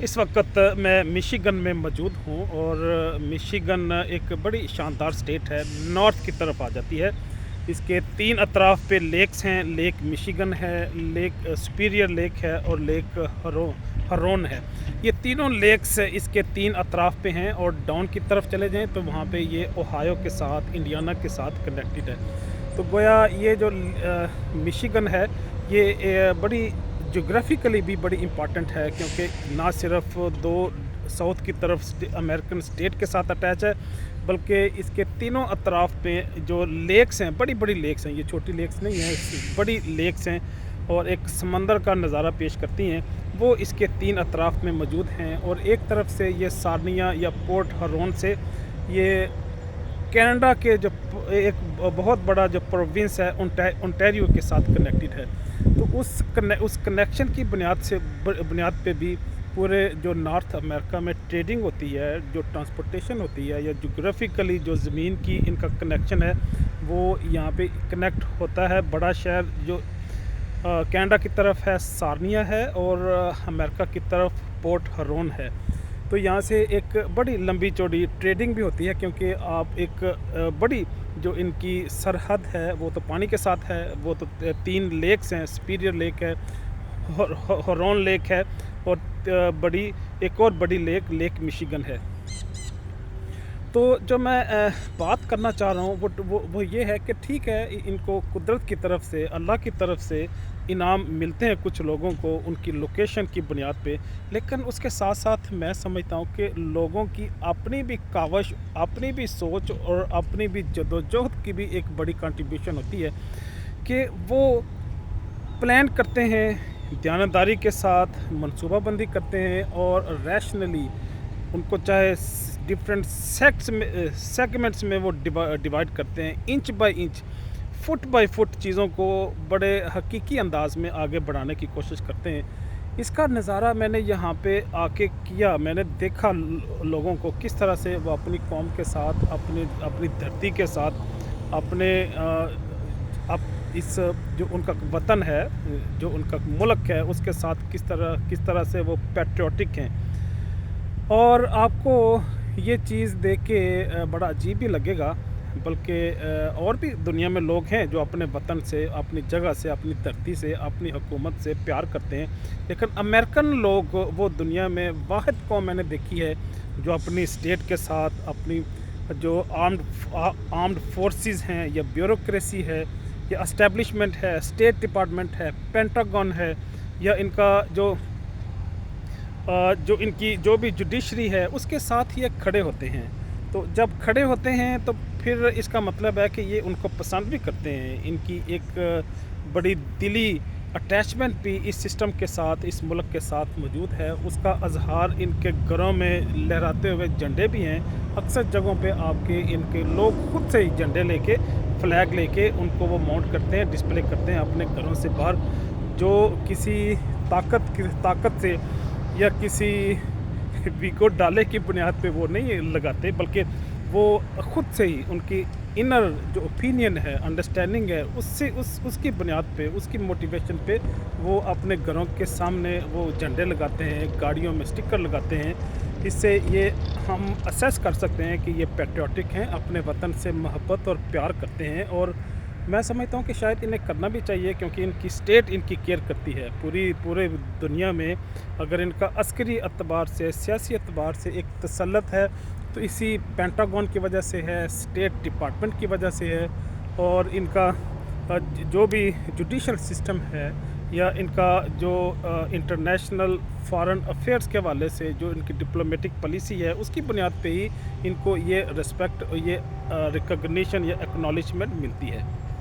इस वक्त मैं मिशिगन में मौजूद हूँ और मिशिगन एक बड़ी शानदार स्टेट है, नॉर्थ की तरफ आ जाती है। इसके 3 अतराफ़ पे लेक्स हैं, लेक मिशिगन है, लेक सुपीरियर लेक है और लेक हरोन है। ये तीनों लेक्स इसके 3 अतराफ़ पे हैं और डाउन की तरफ चले जाएँ तो वहाँ पे ये ओहायो के साथ, इंडियाना के साथ कनेक्टेड है। तो गोया ये जो मिशिगन है, ये बड़ी ज्योग्राफिकली भी बड़ी इम्पॉर्टेंट है, क्योंकि ना सिर्फ 2 साउथ की तरफ अमेरिकन स्टेट के साथ अटैच है, बल्कि इसके तीनों अतराफ़ पे जो लेक्स हैं, बड़ी बड़ी लेक्स हैं, ये छोटी लेक्स नहीं हैं, बड़ी लेक्स हैं और एक समंदर का नज़ारा पेश करती हैं, वो इसके 3 अतराफ़ में मौजूद हैं। और एक तरफ से ये सार्निया या पोर्ट हरोन से ये कनाडा के जो एक बहुत बड़ा जो प्रोविंस है ओंटारियो के साथ कनेक्टेड है। तो उस कनेक्शन की बुनियाद पे भी पूरे जो नॉर्थ अमेरिका में ट्रेडिंग होती है, जो ट्रांसपोर्टेशन होती है, या जोग्राफिकली जो ज़मीन की इनका कनेक्शन है, वो यहाँ पे कनेक्ट होता है। बड़ा शहर जो कनाडा की तरफ है सार्निया है और अमेरिका की तरफ पोर्ट हरोन है। तो यहाँ से एक बड़ी लंबी चौड़ी ट्रेडिंग भी होती है, क्योंकि आप एक बड़ी जो इनकी सरहद है वो तो पानी के साथ है। वो तो 3 लेक्स हैं, सुपीरियर लेक है, हरोन लेक है और एक और बड़ी लेक मिशिगन है। तो जो मैं बात करना चाह रहा हूँ वो ये है कि ठीक है, इनको कुदरत की तरफ से, अल्लाह की तरफ से इनाम मिलते हैं कुछ लोगों को उनकी लोकेशन की बुनियाद पे, लेकिन उसके साथ साथ मैं समझता हूँ कि लोगों की अपनी भी कावश, अपनी भी सोच और अपनी भी जद्दोजहद की भी एक बड़ी कंट्रीब्यूशन होती है कि वो प्लान करते हैं, दयानतदारी के साथ मनसूबाबंदी करते हैं और रैशनली उनको चाहे डिफरेंट सेगमेंट्स में वो डिवाइड करते हैं, inch by inch, foot by foot चीज़ों को बड़े हकीकी अंदाज में आगे बढ़ाने की कोशिश करते हैं। इसका नज़ारा मैंने यहाँ पे आके किया। मैंने देखा लोगों को किस तरह से वो अपनी कौम के साथ, अपनी धरती के साथ, अपने इस जो उनका वतन है, जो उनका मुल्क है, उसके साथ किस तरह से वो पैट्रियोटिक हैं। और आपको ये चीज़ देख के बड़ा अजीब भी लगेगा, बल्कि और भी दुनिया में लोग हैं जो अपने वतन से, अपनी जगह से, अपनी धरती से, अपनी हुकूमत से प्यार करते हैं, लेकिन अमेरिकन लोग वो दुनिया में वाहिद कौम मैंने देखी है जो अपनी स्टेट के साथ, अपनी जो आर्म्ड फोर्सेस हैं, या ब्यूरोक्रेसी है, या एस्टेब्लिशमेंट है, स्टेट डिपार्टमेंट है, पेंटागन है, या इनका जो इनकी जो भी जुडिशरी है, उसके साथ ये खड़े होते हैं। तो जब खड़े होते हैं तो फिर इसका मतलब है कि ये उनको पसंद भी करते हैं। इनकी एक बड़ी दिली अटैचमेंट भी इस सिस्टम के साथ, इस मुल्क के साथ मौजूद है। उसका अजहार इनके घरों में लहराते हुए झंडे भी हैं। अक्सर जगहों पे आपके इनके लोग खुद से ही झंडे लेके, फ्लैग लेके उनको वो माउंट करते हैं, डिस्प्ले करते हैं अपने घरों से बाहर। जो किसी ताकत से या किसी वीगो डाले की बुनियाद पे वो नहीं लगाते, बल्कि वो ख़ुद से ही उनकी इनर जो ओपिनियन है, अंडरस्टैंडिंग है, उसकी बुनियाद पे, उसकी मोटिवेशन पे वो अपने घरों के सामने वो झंडे लगाते हैं, गाड़ियों में स्टिकर लगाते हैं। इससे ये हम असेस कर सकते हैं कि ये पैट्रियोटिक हैं, अपने वतन से मोहब्बत और प्यार करते हैं। और मैं समझता हूँ कि शायद इन्हें करना भी चाहिए, क्योंकि इनकी स्टेट इनकी केयर करती है। पूरे दुनिया में अगर इनका अस्करी एतबार से, सियासी एतबार से एक तसल्लुत है तो इसी पेंटागन की वजह से है, स्टेट डिपार्टमेंट की वजह से है। और इनका जो भी जुडिशल सिस्टम है, या इनका जो इंटरनेशनल फॉरेन अफेयर्स के हवाले से जो इनकी डिप्लोमेटिक पॉलिसी है, उसकी बुनियाद पे ही इनको ये रिस्पेक्ट, ये रिकॉग्निशन या एक्नॉलेजमेंट मिलती है।